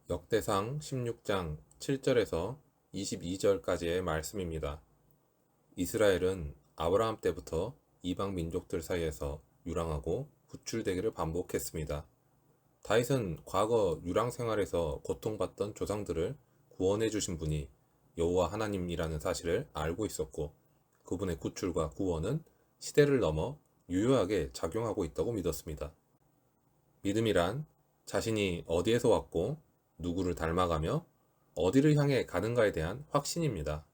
역대상 16장 7절에서 22절까지의 말씀입니다. 이스라엘은 아브라함 때부터 이방 민족들 사이에서 유랑하고 구출되기를 반복했습니다. 다윗은 과거 유랑 생활에서 고통받던 조상들을 구원해 주신 분이 여호와 하나님이라는 사실을 알고 있었고, 그분의 구출과 구원은 시대를 넘어 유효하게 작용하고 있다고 믿었습니다. 믿음이란 자신이 어디에서 왔고 누구를 닮아가며 어디를 향해 가는가에 대한 확신입니다.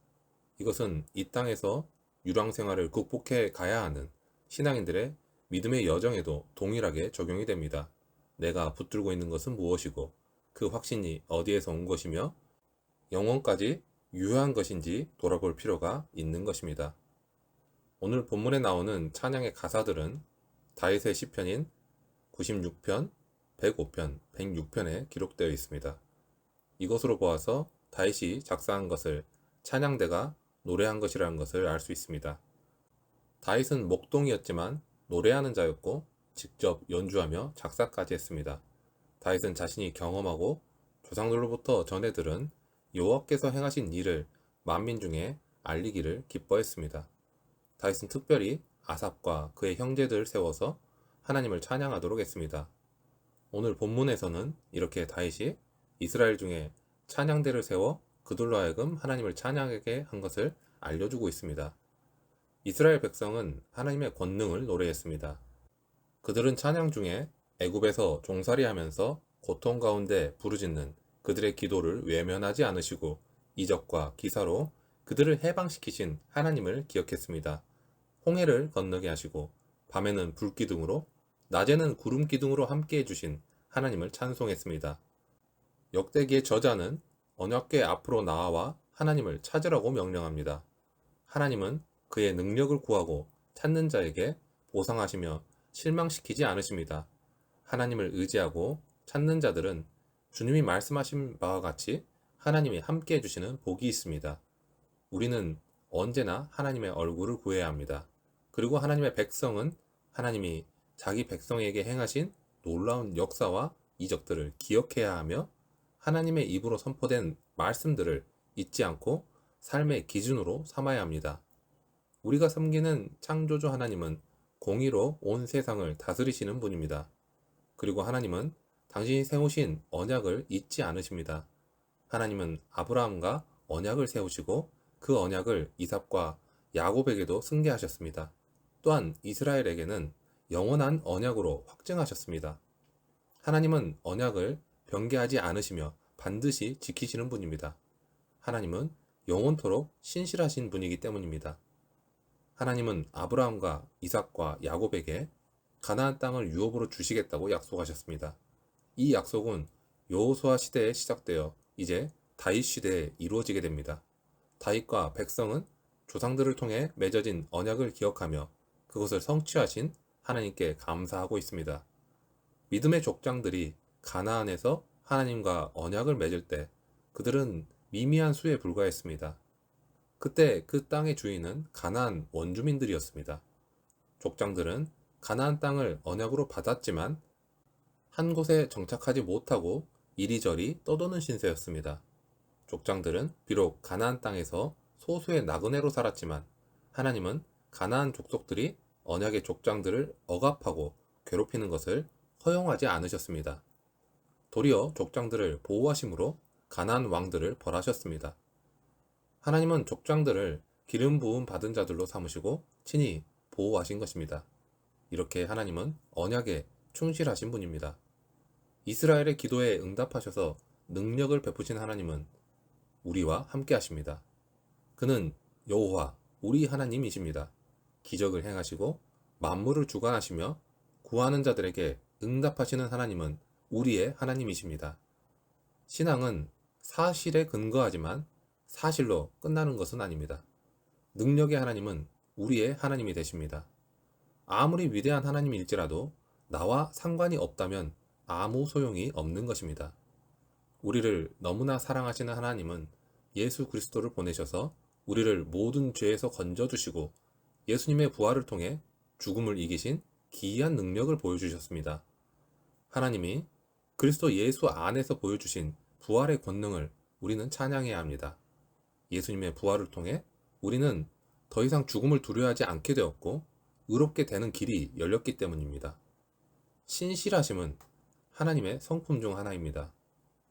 이것은 이 땅에서 유랑 생활을 극복해 가야 하는 신앙인들의 믿음의 여정에도 동일하게 적용이 됩니다. 내가 붙들고 있는 것은 무엇이고 그 확신이 어디에서 온 것이며 영원까지 유효한 것인지 돌아볼 필요가 있는 것입니다. 오늘 본문에 나오는 찬양의 가사들은 다윗의 시편인 96편, 105편, 106편에 기록되어 있습니다. 이것으로 보아서 다윗이 작사한 것을 찬양대가 노래한 것이라는 것을 알 수 있습니다. 다윗은 목동이었지만 노래하는 자였고 직접 연주하며 작사까지 했습니다. 다윗은 자신이 경험하고 조상들로부터 전해 들은 여호와께서 행하신 일을 만민 중에 알리기를 기뻐했습니다. 다윗은 특별히 아삽과 그의 형제들을 세워서 하나님을 찬양하도록 했습니다. 오늘 본문에서는 이렇게 다윗이 이스라엘 중에 찬양대를 세워 그들로 하여금 하나님을 찬양하게 한 것을 알려주고 있습니다. 이스라엘 백성은 하나님의 권능을 노래했습니다. 그들은 찬양 중에 애굽에서 종살이하면서 고통 가운데 부르짖는 그들의 기도를 외면하지 않으시고 이적과 기사로 그들을 해방시키신 하나님을 기억했습니다. 홍해를 건너게 하시고 밤에는 불기둥으로 낮에는 구름기둥으로 함께 해주신 하나님을 찬송했습니다. 역대기의 저자는 언약궤 앞으로 나와 하나님을 찾으라고 명령합니다. 하나님은 그의 능력을 구하고 찾는 자에게 보상하시며 실망시키지 않으십니다. 하나님을 의지하고 찾는 자들은 주님이 말씀하신 바와 같이 하나님이 함께 해주시는 복이 있습니다. 우리는 언제나 하나님의 얼굴을 구해야 합니다. 그리고 하나님의 백성은 하나님이 자기 백성에게 행하신 놀라운 역사와 이적들을 기억해야 하며 하나님의 입으로 선포된 말씀들을 잊지 않고 삶의 기준으로 삼아야 합니다. 우리가 섬기는 창조주 하나님은 공의로 온 세상을 다스리시는 분입니다. 그리고 하나님은 당신이 세우신 언약을 잊지 않으십니다. 하나님은 아브라함과 언약을 세우시고 그 언약을 이삭과 야곱에게도 승계하셨습니다. 또한 이스라엘에게는 영원한 언약으로 확증하셨습니다. 하나님은 언약을 변개하지 않으시며 반드시 지키시는 분입니다. 하나님은 영원토록 신실하신 분이기 때문입니다. 하나님은 아브라함과 이삭과 야곱에게 가나안 땅을 유업으로 주시겠다고 약속하셨습니다. 이 약속은 여호수아 시대에 시작되어 이제 다윗 시대에 이루어지게 됩니다. 다윗과 백성은 조상들을 통해 맺어진 언약을 기억하며 그것을 성취하신 하나님께 감사하고 있습니다. 믿음의 족장들이 가나안에서 하나님과 언약을 맺을 때 그들은 미미한 수에 불과했습니다. 그때 그 땅의 주인은 가나안 원주민들이었습니다. 족장들은 가나안 땅을 언약으로 받았지만 한 곳에 정착하지 못하고 이리저리 떠도는 신세였습니다. 족장들은 비록 가나안 땅에서 소수의 나그네로 살았지만 하나님은 가나안 족속들이 언약의 족장들을 억압하고 괴롭히는 것을 허용하지 않으셨습니다. 도리어 족장들을 보호하심으로 가나안 왕들을 벌하셨습니다. 하나님은 족장들을 기름 부음 받은 자들로 삼으시고 친히 보호하신 것입니다. 이렇게 하나님은 언약에 충실하신 분입니다. 이스라엘의 기도에 응답하셔서 능력을 베푸신 하나님은 우리와 함께 하십니다. 그는 여호와 우리 하나님이십니다. 기적을 행하시고 만물을 주관하시며 구하는 자들에게 응답하시는 하나님은 우리의 하나님이십니다. 신앙은 사실에 근거하지만 사실로 끝나는 것은 아닙니다. 능력의 하나님은 우리의 하나님이 되십니다. 아무리 위대한 하나님일지라도 나와 상관이 없다면 아무 소용이 없는 것입니다. 우리를 너무나 사랑하시는 하나님은 예수 그리스도를 보내셔서 우리를 모든 죄에서 건져주시고 예수님의 부활을 통해 죽음을 이기신 기이한 능력을 보여주셨습니다. 하나님이 그리스도 예수 안에서 보여주신 부활의 권능을 우리는 찬양해야 합니다. 예수님의 부활을 통해 우리는 더 이상 죽음을 두려워하지 않게 되었고 의롭게 되는 길이 열렸기 때문입니다. 신실하심은 하나님의 성품 중 하나입니다.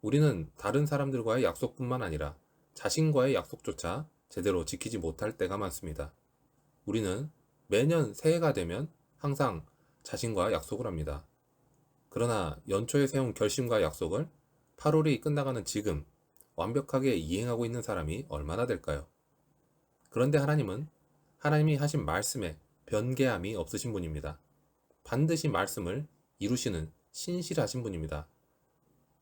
우리는 다른 사람들과의 약속뿐만 아니라 자신과의 약속조차 제대로 지키지 못할 때가 많습니다. 우리는 매년 새해가 되면 항상 자신과 약속을 합니다. 그러나 연초에 세운 결심과 약속을 8월이 끝나가는 지금 완벽하게 이행하고 있는 사람이 얼마나 될까요? 그런데 하나님은 하나님이 하신 말씀에 변개함이 없으신 분입니다. 반드시 말씀을 이루시는 신실하신 분입니다.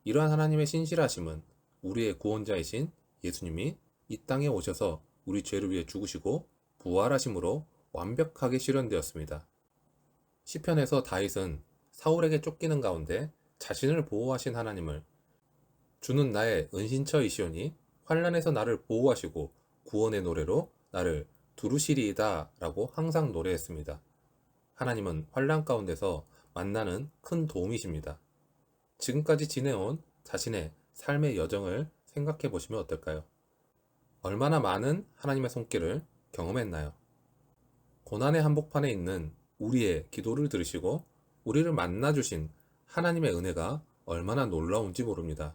이러한 하나님의 신실하심은 우리의 구원자이신 예수님이 이 땅에 오셔서 우리 죄를 위해 죽으시고 부활하심으로 완벽하게 실현되었습니다. 시편에서 다윗은 사울에게 쫓기는 가운데 자신을 보호하신 하나님을 주는 나의 은신처이시오니 환난에서 나를 보호하시고 구원의 노래로 나를 두루시리이다 라고 항상 노래했습니다. 하나님은 환난 가운데서 만나는 큰 도움이십니다. 지금까지 지내온 자신의 삶의 여정을 생각해 보시면 어떨까요? 얼마나 많은 하나님의 손길을 경험했나요? 고난의 한복판에 있는 우리의 기도를 들으시고 우리를 만나주신 하나님의 은혜가 얼마나 놀라운지 모릅니다.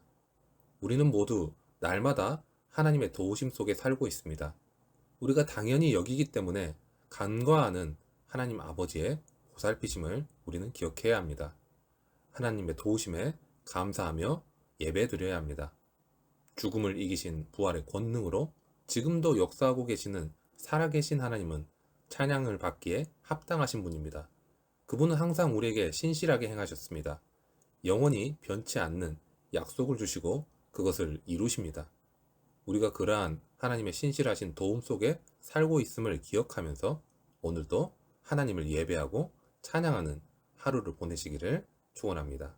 우리는 모두 날마다 하나님의 도우심 속에 살고 있습니다. 우리가 당연히 여기기 때문에 간과하는 하나님 아버지의 보살피심을 우리는 기억해야 합니다. 하나님의 도우심에 감사하며 예배드려야 합니다. 죽음을 이기신 부활의 권능으로 지금도 역사하고 계시는 살아계신 하나님은 찬양을 받기에 합당하신 분입니다. 그분은 항상 우리에게 신실하게 행하셨습니다. 영원히 변치 않는 약속을 주시고 그것을 이루십니다. 우리가 그러한 하나님의 신실하신 도움 속에 살고 있음을 기억하면서 오늘도 하나님을 예배하고 찬양하는 하루를 보내시기를 축원합니다.